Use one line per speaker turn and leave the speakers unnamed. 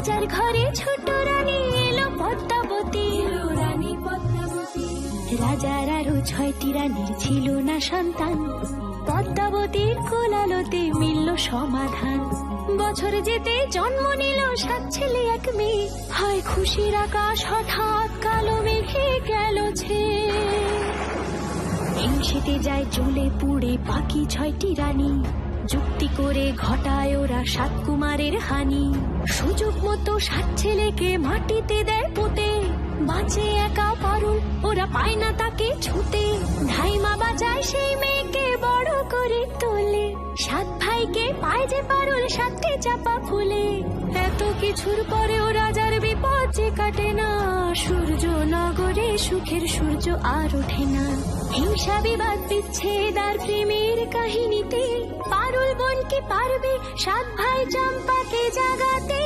রাজার ঘরে ছোট রানী এলো পদ্মাবতী। রাজার আরো 6টি রানীর ছিল না সন্তান, পদ্মাবতীর কোলালোতে মিলল সমাধান। বছর যেতে জন্ম নিল 7 ছেলে 1 মেয়ে, হয় খুশির আকাশ হঠাৎ কালো মেঘে গেল ছেয়ে। হিংসেতে যায় জ্বলে পুড়ে বাকি 6টি রানী, যুক্তি করে ঘটায় ওরা 7 কুমারের হানি। সুযোগ মতো 7 ছেলেকে মাটিতে দেয় পুঁতে, বাঁচে একা পারুল, ওরা পায় না তাকে ছুতে। ধাইমা বাজায় সেই মেয়েকে বড় করে তোলে, 7 ভাইকে পায় যে পারুল 7টে চাপা ফুলে। এত কিছুর পরেও রাজার বিপদ যে কাটে না, সূর্য নগরে সুখের সূর্য আর ওঠে না। হিংসা বিবাদ বিচ্ছেদ আর প্রেমের কাহিনীতে পারুল বোন কি পারবে 7 ভাই চম্পাকে জাগাতে।